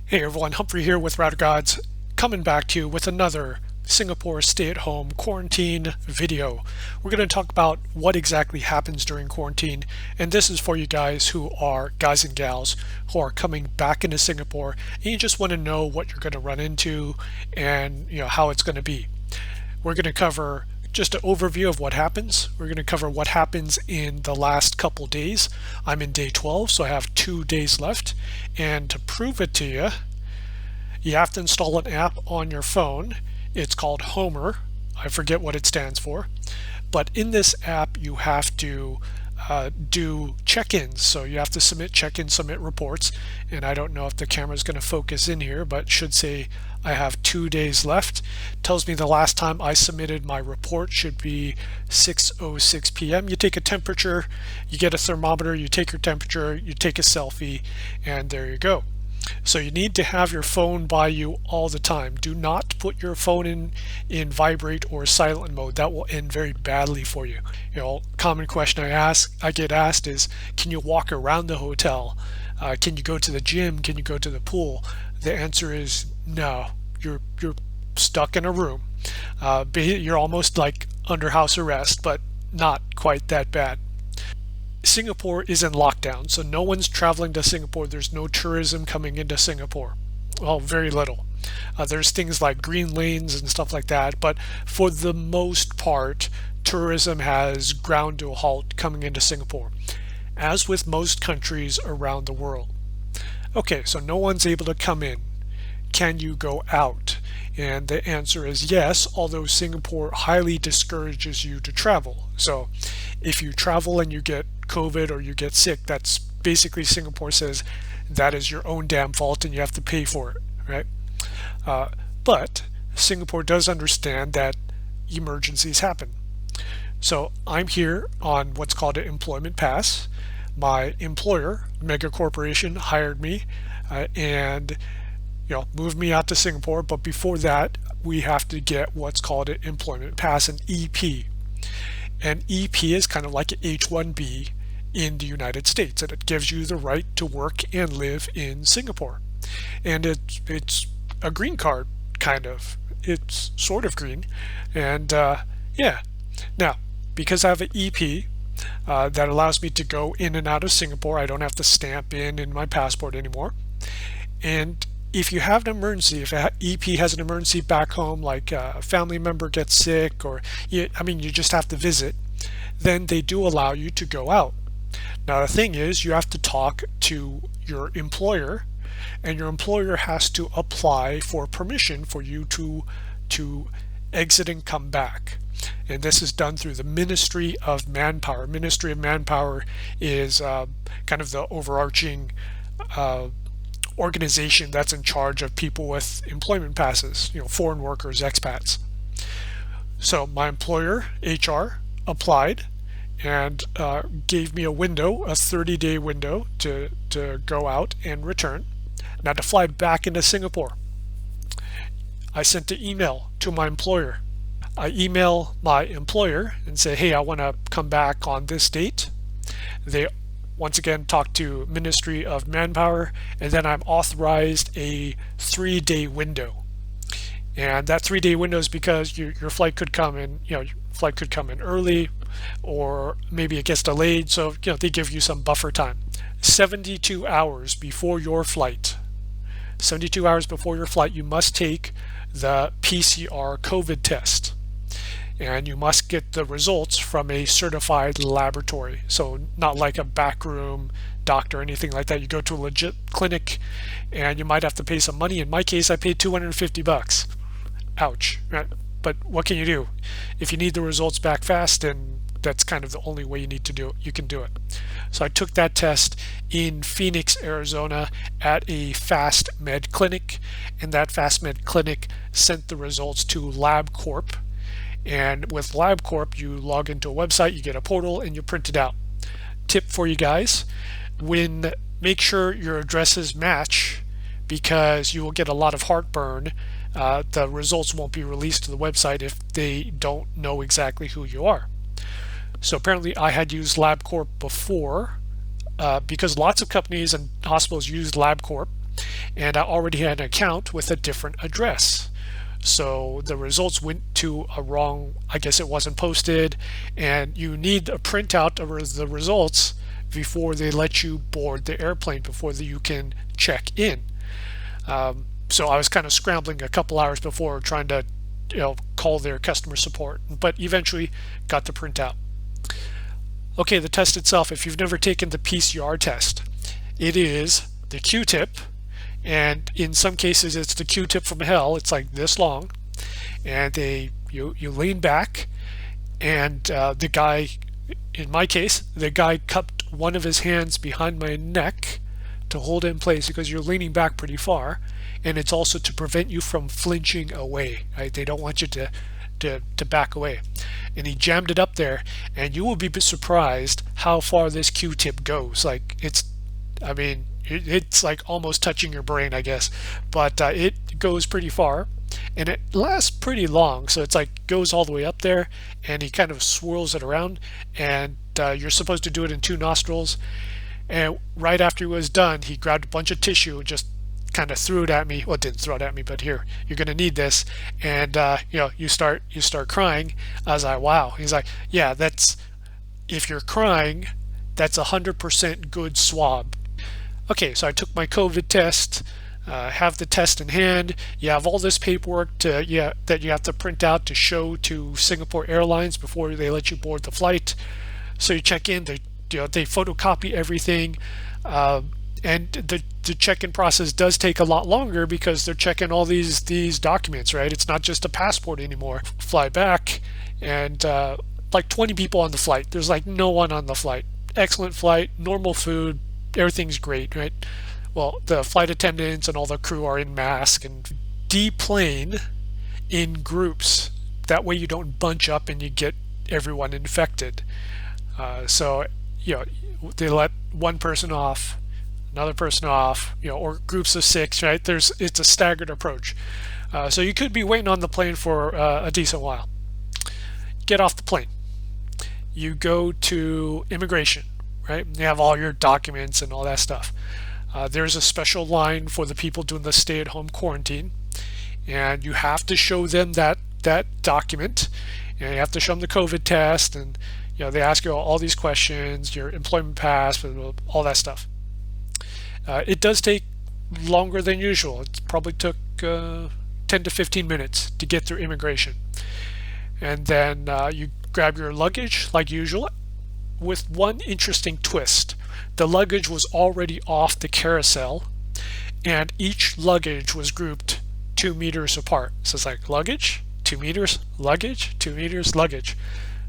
Hey everyone, Humphrey here with Router Gods, coming back to you with another Singapore stay-at-home quarantine video. We're going to talk about what exactly happens during quarantine, and this is for you guys who are guys and gals who are coming back into Singapore and you just want to know what you're going to run into and how it's going to be. We're going to cover just an overview of what happens. We're going to cover what happens in the last couple days. I'm in day 12, so I have 2 days left. And to prove it to you, you have to install an app on your phone. It's called Homer. I forget what it stands for. But in this app, you have to do check-ins. So you have to submit check-in, submit reports. And I don't know if the camera is going to focus in here, but it should say I have 2 days left. Tells me the last time I submitted my report should be 6:06 p.m. You take a temperature, you get a thermometer, you take your temperature, you take a selfie, and there you go. So you need to have your phone by you all the time. Do not put your phone in vibrate or silent mode. That will end very badly for you. Common question I get asked is, can you walk around the hotel? Can you go to the gym? Can you go to the pool? The answer is no. You're stuck in a room. You're almost like under house arrest, but not quite that bad. Singapore is in lockdown, so no one's traveling to Singapore. There's no tourism coming into Singapore. Well, very little. There's things like green lanes and stuff like that, but for the most part, tourism has ground to a halt coming into Singapore, as with most countries around the world. Okay, so no one's able to come in. Can you go out? And the answer is yes, although Singapore highly discourages you to travel. So if you travel and you get COVID or you get sick, that's basically Singapore says that is your own damn fault and you have to pay for it, right? But Singapore does understand that emergencies happen. So I'm here on what's called an employment pass. My employer, mega corporation, hired me and moved me out to Singapore. But before that, we have to get what's called an employment pass, an EP. And EP is kind of like an H-1B in the United States, and it gives you the right to work and live in Singapore. And it's a green card, kind of. It's sort of green. And yeah. Now, because I have an EP that allows me to go in and out of Singapore, I don't have to stamp in my passport anymore. And if you have an emergency, if an EP has an emergency back home, like a family member gets sick, or you just have to visit, then they do allow you to go out. Now the thing is, you have to talk to your employer, and your employer has to apply for permission for you to exit and come back. And this is done through the Ministry of Manpower. Ministry of Manpower is kind of the overarching organization that's in charge of people with employment passes, foreign workers, expats. So my employer, HR, applied and gave me a window, a 30-day window to go out and return. Now to fly back into Singapore, I sent an email to my employer. I email my employer and say, hey, I want to come back on this date. They once again talk to Ministry of Manpower, and then I'm authorized a 3-day window. And that 3-day window is because your flight could come in, your flight could come in early, or maybe it gets delayed, so they give you some buffer time. 72 hours before your flight, 72 hours before your flight, you must take the PCR COVID test. And you must get the results from a certified laboratory. So not like a backroom doctor or anything like that. You go to a legit clinic and you might have to pay some money. In my case, I paid $250. Ouch. Right? But what can you do? If you need the results back fast, then that's kind of the only way you need to do it. You can do it. So I took that test in Phoenix, Arizona at a Fast Med clinic, and that Fast Med clinic sent the results to LabCorp. And with LabCorp, you log into a website, you get a portal, and you print it out. Tip for you guys, make sure your addresses match, because you will get a lot of heartburn. The results won't be released to the website if they don't know exactly who you are. So apparently I had used LabCorp before, because lots of companies and hospitals use LabCorp. and I already had an account with a different address. So the results went to a wrong, I guess it wasn't posted, and you need a printout of the results before they let you board the airplane, before you can check in. So I was kind of scrambling a couple hours before trying to call their customer support, but eventually got the printout. Okay, the test itself, if you've never taken the PCR test, it is the Q-tip, and in some cases it's the Q-tip from hell. It's like this long, and you lean back, and the guy, in my case, the guy cupped one of his hands behind my neck to hold it in place because you're leaning back pretty far, and it's also to prevent you from flinching away, right? They don't want you to back away. And he jammed it up there, and you will be surprised how far this Q-tip goes. Like it's like almost touching your brain, I guess, but it goes pretty far, and it lasts pretty long. So it's like goes all the way up there, and he kind of swirls it around, and you're supposed to do it in 2 nostrils. And right after he was done, he grabbed a bunch of tissue and just kind of threw it at me. Well, didn't throw it at me, but here, you're going to need this. And you start crying. I was like, wow. He's like, yeah, that's, if you're crying, that's 100% good swab. Okay, so I took my COVID test, have the test in hand. You have all this paperwork that you have to print out to show to Singapore Airlines before they let you board the flight. So you check in, they photocopy everything, and the check-in process does take a lot longer because they're checking all these documents, right? It's not just a passport anymore. Fly back, and like 20 people on the flight. There's like no one on the flight. Excellent flight, normal food, everything's great, right? Well, the flight attendants and all the crew are in masks, and deplane in groups. That way you don't bunch up and you get everyone infected. So they let one person off, another person off, or groups of 6, right? It's a staggered approach. So you could be waiting on the plane for a decent while. Get off the plane. You go to immigration, right? You have all your documents and all that stuff. There's a special line for the people doing the stay-at-home quarantine, and you have to show them that document, and you have to show them the COVID test, and they ask you all these questions, your employment pass, all that stuff. It does take longer than usual. It probably took 10 to 15 minutes to get through immigration. And then you grab your luggage like usual, with one interesting twist. The luggage was already off the carousel, and each luggage was grouped 2 meters apart. So it's like luggage, 2 meters, luggage, 2 meters, luggage.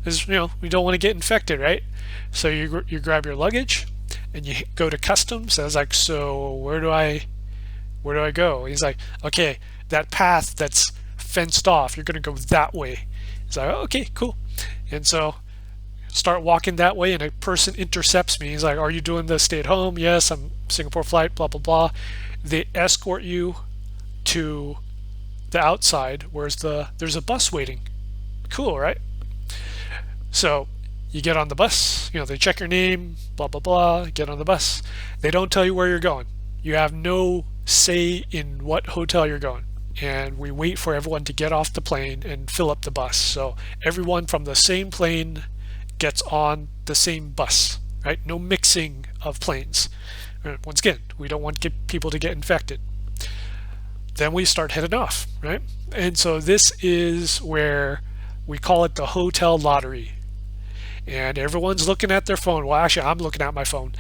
We don't want to get infected, right? So you grab your luggage and you go to customs. I was like, so where do I go? He's like, okay, that path that's fenced off, you're going to go that way. He's like, oh, okay, cool. And so start walking that way, and a person intercepts me. He's like, are you doing the stay at home? Yes, I'm Singapore flight, blah blah blah. They escort you to the outside where there's a bus waiting. Cool, right? So you get on the bus, they check your name, blah blah blah, get on the bus. They don't tell you where you're going. You have no say in what hotel you're going. And we wait for everyone to get off the plane and fill up the bus. So everyone from the same plane gets on the same bus, right? No mixing of planes. Once again, we don't want people to get infected. Then we start heading off, right? And so this is where we call it the hotel lottery. And everyone's looking at their phone. Well, actually, I'm looking at my phone.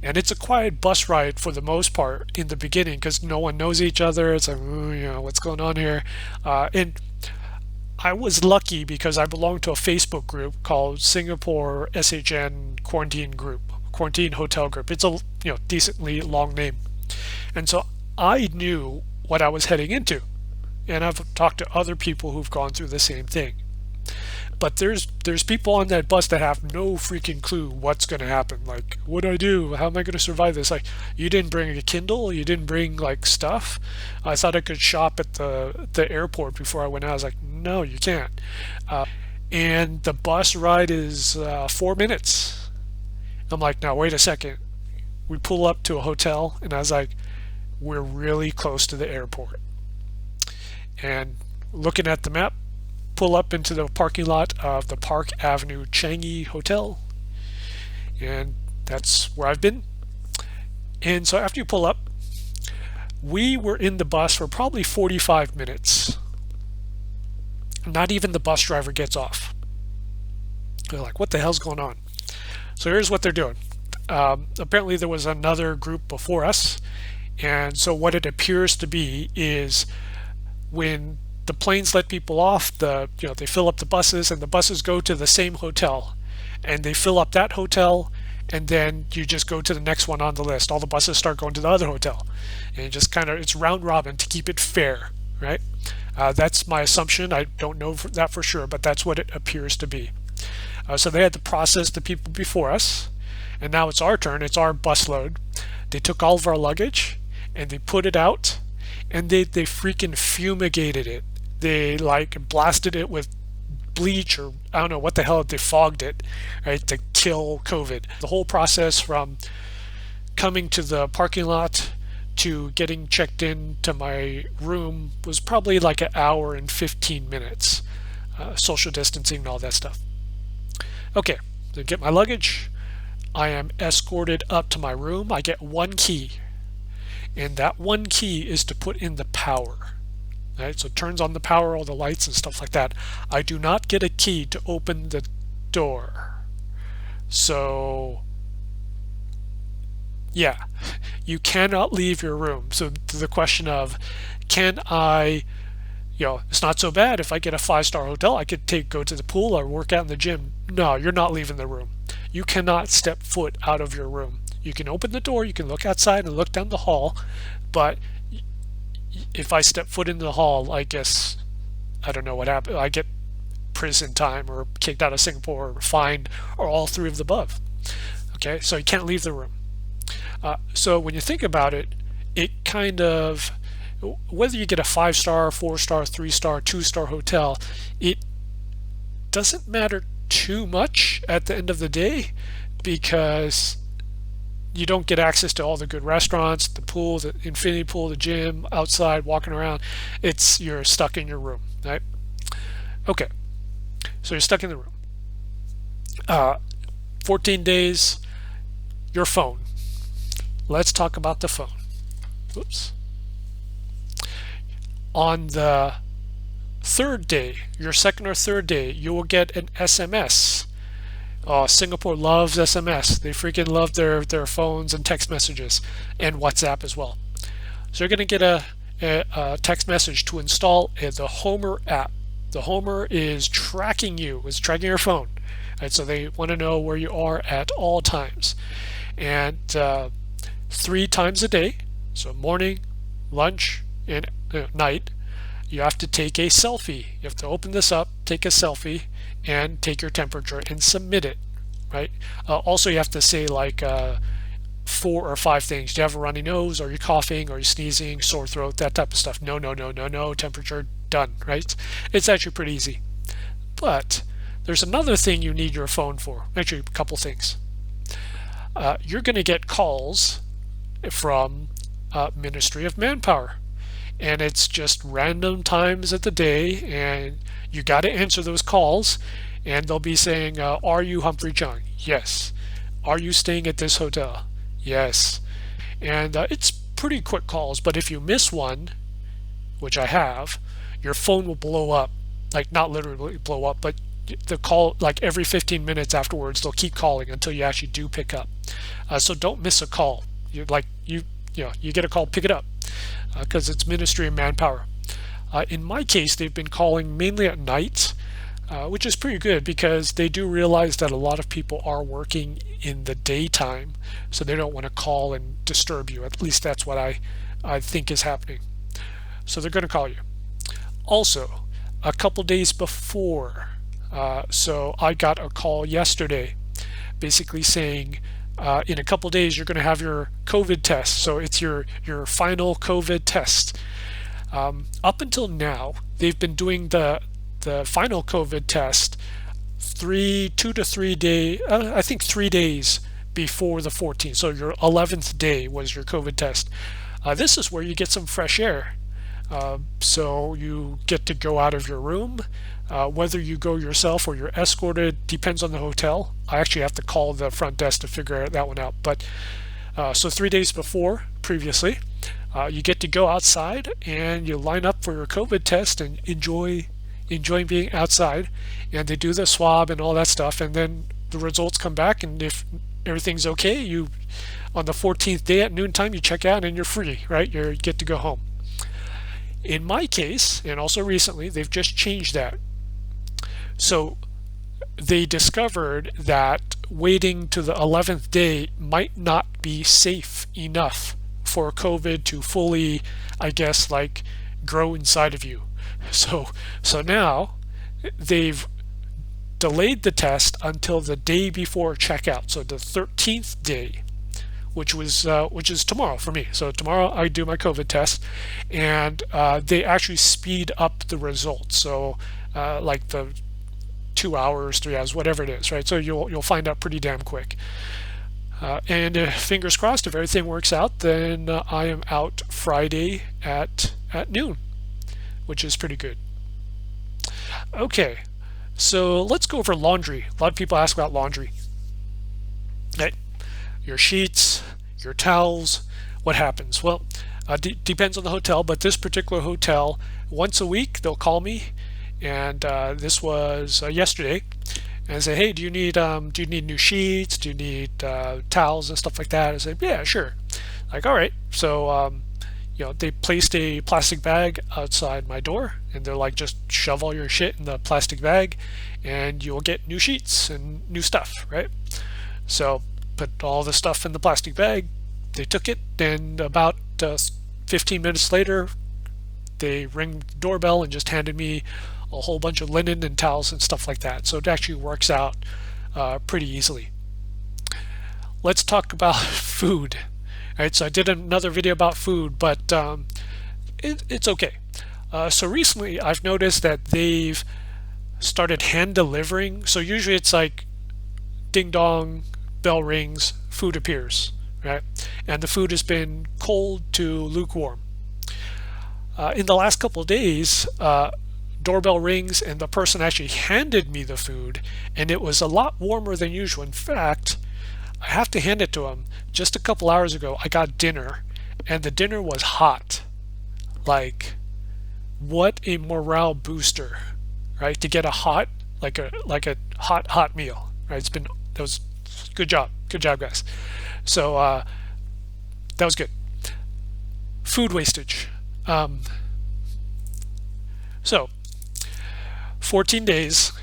And it's a quiet bus ride for the most part in the beginning because no one knows each other. It's like, what's going on here? And I was lucky because I belong to a Facebook group called Singapore SHN Quarantine Hotel Group. It's a decently long name. And so I knew what I was heading into. And I've talked to other people who've gone through the same thing. But there's people on that bus that have no freaking clue what's going to happen. Like, what do I do? How am I going to survive this? Like, you didn't bring a Kindle? You didn't bring, like, stuff? I thought I could shop at the airport before I went out. I was like, no, you can't. And the bus ride is 4 minutes. I'm like, now, wait a second. We pull up to a hotel, and I was like, we're really close to the airport. And looking at the map, pull up into the parking lot of the Park Avenue Changi Hotel, and that's where I've been. And so after you pull up, we were in the bus for probably 45 minutes. Not even the bus driver gets off. They're like, what the hell's going on? So here's what they're doing. Apparently there was another group before us, and so what it appears to be is when the planes let people off, they fill up the buses, and the buses go to the same hotel, and they fill up that hotel, and then you just go to the next one on the list. All the buses start going to the other hotel, and just kind of, it's round robin to keep it fair, right? That's my assumption. I don't know that for sure, but that's what it appears to be. So they had to process the people before us, and now it's our turn. It's our bus load. They took all of our luggage and they put it out, and they freaking fumigated it. They like blasted it with bleach, or I don't know what the hell, they fogged it, right, to kill COVID. The whole process from coming to the parking lot to getting checked in to my room was probably like an hour and 15 minutes. Social distancing and all that stuff. Okay, so get my luggage. I am escorted up to my room. I get one key, and that one key is to put in the power. Right, so it turns on the power, all the lights and stuff like that. I do not get a key to open the door. So yeah, you cannot leave your room. So to the question of, can I, it's not so bad if I get a 5-star hotel, I could go to the pool or work out in the gym. No, you're not leaving the room. You cannot step foot out of your room. You can open the door, you can look outside and look down the hall, but if I step foot into the hall, I guess, I don't know what happened. I get prison time or kicked out of Singapore or fined or all three of the above. Okay, so you can't leave the room. So when you think about it, it kind of, whether you get a 5-star, 4-star, 3-star, 2-star hotel, it doesn't matter too much at the end of the day, because you don't get access to all the good restaurants, the pool, the infinity pool, the gym, outside walking around. You're stuck in your room, right? Okay, so you're stuck in the room. 14 days, your phone. Let's talk about the phone. Oops. On the third day, your second or third day, you will get an SMS. Singapore loves SMS. They freaking love their phones and text messages, and WhatsApp as well. So you're going to get a text message to install the Homer app. The Homer is tracking you. It's tracking your phone. Right, so they want to know where you are at all times. And 3 times a day, so morning, lunch, and night, you have to take a selfie. You have to open this up, take a selfie, and take your temperature and submit it, right? Also, you have to say like 4 or 5 things. Do you have a runny nose? Are you coughing? Are you sneezing? Sore throat? That type of stuff. No, temperature, done, right? It's actually pretty easy. But there's another thing you need your phone for. Actually, a couple things. You're going to get calls from Ministry of Manpower, and it's just random times of the day, and you got to answer those calls, and they'll be saying, are you Humphrey Chung? Yes. Are you staying at this hotel? Yes. And it's pretty quick calls, but if you miss one, which I have, your phone will blow up. Like, not literally blow up, but the call, like every 15 minutes afterwards, they'll keep calling until you actually do pick up. So don't miss a call. You get a call, pick it up, because it's Ministry of Manpower. In my case, they've been calling mainly at night, which is pretty good, because they do realize that a lot of people are working in the daytime, so they don't want to call and disturb you. At least that's what I think is happening. So they're going to call you. Also, a couple days before, so I got a call yesterday basically saying, in a couple days you're going to have your COVID test. So it's your final COVID test. Up until now, they've been doing the final COVID test 2 to 3 days, I think 3 days before the 14th. So your 11th day was your COVID test. This is where you get some fresh air. So you get to go out of your room. Whether you go yourself or you're escorted depends on the hotel. I actually have to call the front desk to figure that one out. But so 3 days previously, you get to go outside and you line up for your COVID test and enjoy being outside. And they do the swab and all that stuff, and then the results come back. And if everything's okay, you on the 14th day at noontime you check out and you're free, right? You get to go home. In my case, and also recently, they've just changed that. So they discovered that waiting to the 11th day might not be safe enough for COVID to fully, I guess, like grow inside of you. So now they've delayed the test until the day before checkout, so the 13th day, which is tomorrow for me. So tomorrow I do my COVID test, and they actually speed up the results. So like the 2 hours, 3 hours, whatever it is, right? So you'll find out pretty damn quick. And fingers crossed, if everything works out, then I am out Friday at noon, which is pretty good. Okay, so let's go over laundry. A lot of people ask about laundry. Right. Your sheets, your towels, what happens? Well, depends on the hotel, but this particular hotel, once a week they'll call me, and this was yesterday, and say, hey, do you need new sheets? Do you need towels and stuff like that? I said, yeah, sure. Like, all right. So they placed a plastic bag outside my door, and they're like, just shove all your shit in the plastic bag, and you'll get new sheets and new stuff, right? So put all the stuff in the plastic bag. They took it, and about 15 minutes later, they ring the doorbell and just handed me a whole bunch of linen and towels and stuff like that. So it actually works out pretty easily. Let's talk about food. All right, so I did another video about food, but it's okay. So recently I've noticed that they've started hand delivering. So usually it's like ding dong, bell rings, food appears, right? And the food has been cold to lukewarm. In the last couple of days, doorbell rings and the person actually handed me the food, and it was a lot warmer than usual. In fact, I have to hand it to him. Just a couple hours ago, I got dinner, and the dinner was hot. Like, what a morale booster, right? To get a hot, like a hot meal, right? That was good job, guys. So that was good. Food wastage. So 14 days,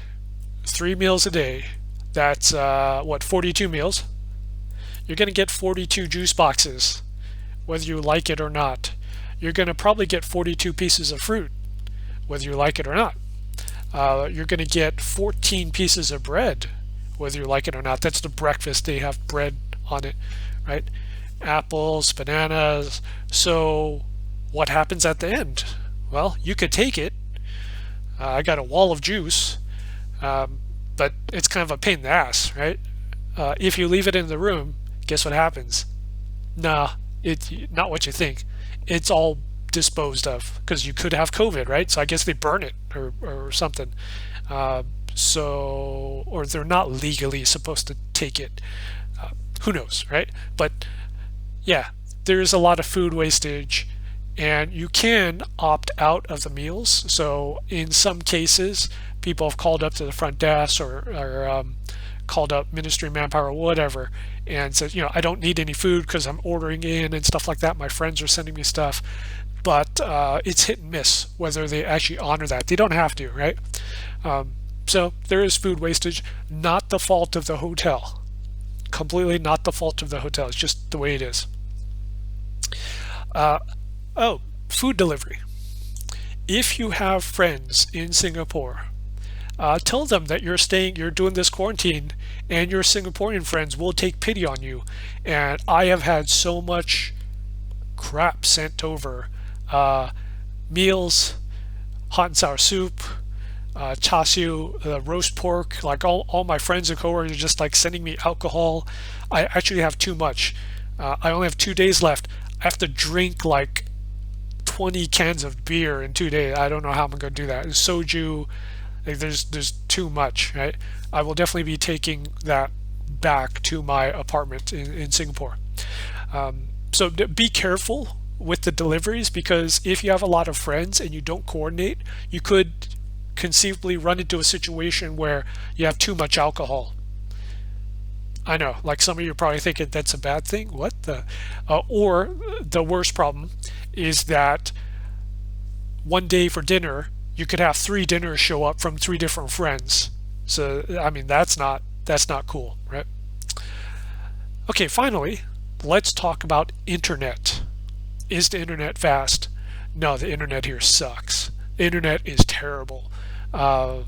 3 meals a day. That's 42 meals. You're going to get 42 juice boxes, whether you like it or not. You're going to probably get 42 pieces of fruit, whether you like it or not. You're going to get 14 pieces of bread, whether you like it or not. That's the breakfast. They have bread on it, right? Apples, bananas. So what happens at the end? Well, you could take it. I got a wall of juice, but it's kind of a pain in the ass, right? If you leave it in the room, guess what happens? Nah, it's not what you think. It's all disposed of because you could have COVID, right? So I guess they burn it or something. Or they're not legally supposed to take it. Who knows, right? But yeah, there's a lot of food wastage, and you can opt out of the meals. So in some cases, people have called up to the front desk or called up ministry manpower or whatever and said, I don't need any food because I'm ordering in and stuff like that. My friends are sending me stuff. But it's hit and miss whether they actually honor that. They don't have to, right? So there is food wastage, not the fault of the hotel. Completely not the fault of the hotel. It's just the way it is. Food delivery. If you have friends in Singapore, tell them that you're doing this quarantine, and your Singaporean friends will take pity on you. And I have had so much crap sent over. Meals, hot and sour soup, char siu, roast pork. Like all my friends and coworkers are just like sending me alcohol. I actually have too much. I only have 2 days left. have to drink like 20 cans of beer in 2 days. I don't know how I'm going to do that. Soju, like there's too much, right? I will definitely be taking that back to my apartment in Singapore. So be careful with the deliveries, because if you have a lot of friends and you don't coordinate, you could conceivably run into a situation where you have too much alcohol. I know, like some of you are probably thinking that's a bad thing. What the? Or the worst problem is that one day for dinner, you could have 3 dinners show up from 3 different friends. So, I mean, that's not cool, right? Okay, finally, let's talk about internet. Is the internet fast? No, the internet here sucks. The internet is terrible. So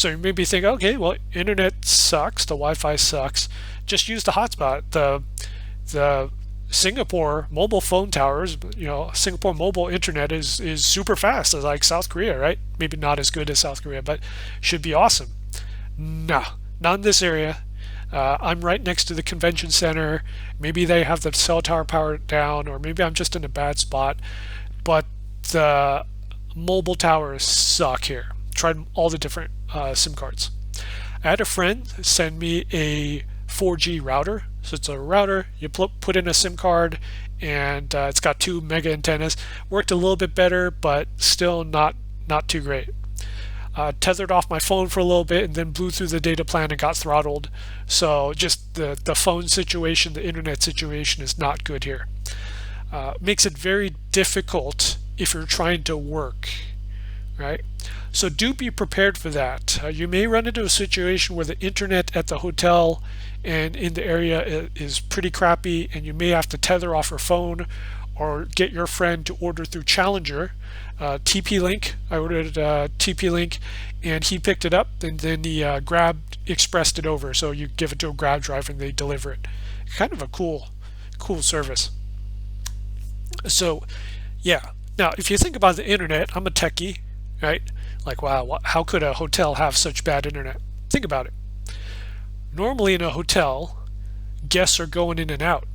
you may be thinking, okay, well, internet sucks, the Wi-Fi sucks. Just use the hotspot. The Singapore mobile phone towers, Singapore mobile internet is super fast, it's like South Korea, right? Maybe not as good as South Korea, but should be awesome. No, not in this area. I'm right next to the convention center. Maybe they have the cell tower powered down, or maybe I'm just in a bad spot. But the mobile towers suck here. Tried all the different SIM cards. I had a friend send me a 4G router. So it's a router, you put in a SIM card, and it's got 2 mega antennas. Worked a little bit better, but still not too great. Tethered off my phone for a little bit and then blew through the data plan and got throttled. So just the phone situation, the internet situation is not good here. Makes it very difficult if you're trying to work, right? So do be prepared for that. You may run into a situation where the internet at the hotel and in the area is pretty crappy, and you may have to tether off your phone or get your friend to order through Challenger. TP-Link, I ordered TP-Link, and he picked it up, and then he expressed it over. So you give it to a Grab driver and they deliver it. Kind of a cool service. So yeah, now if you think about the internet, I'm a techie, right? Like, wow, how could a hotel have such bad internet? Think about it. Normally in a hotel, guests are going in and out,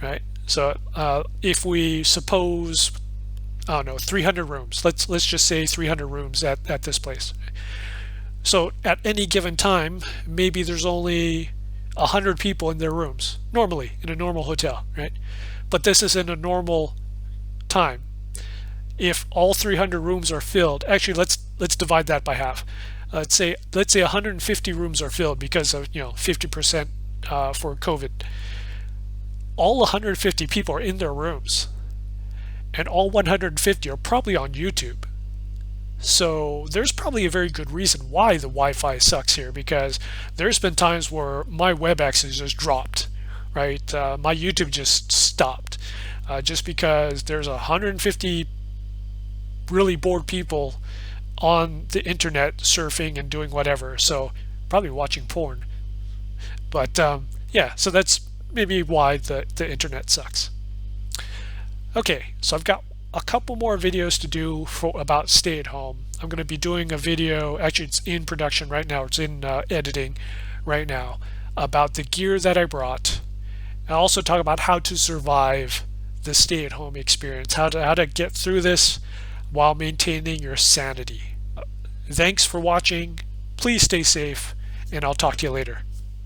right? So if we suppose, I don't know, 300 rooms, let's just say 300 rooms at this place. So at any given time, maybe there's only 100 people in their rooms, normally in a normal hotel, right? But this is in a normal time. If all 300 rooms are filled, actually let's divide that by half. Let's say 150 rooms are filled because of 50% for COVID. All 150 people are in their rooms, and all 150 are probably on YouTube. So there's probably a very good reason why the Wi-Fi sucks here, because there's been times where my web access just dropped, right? My YouTube just stopped, just because there's 150 really bored people on the internet surfing and doing whatever, so probably watching porn. But yeah, so that's maybe why the internet sucks. Okay, so I've got a couple more videos to do about stay at home. I'm going to be doing a video, actually it's in production right now, it's in editing right now, about the gear that I brought. I'll also talk about how to survive the stay at home experience, how to get through this while maintaining your sanity. Thanks for watching. Please stay safe, and I'll talk to you later.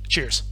Cheers.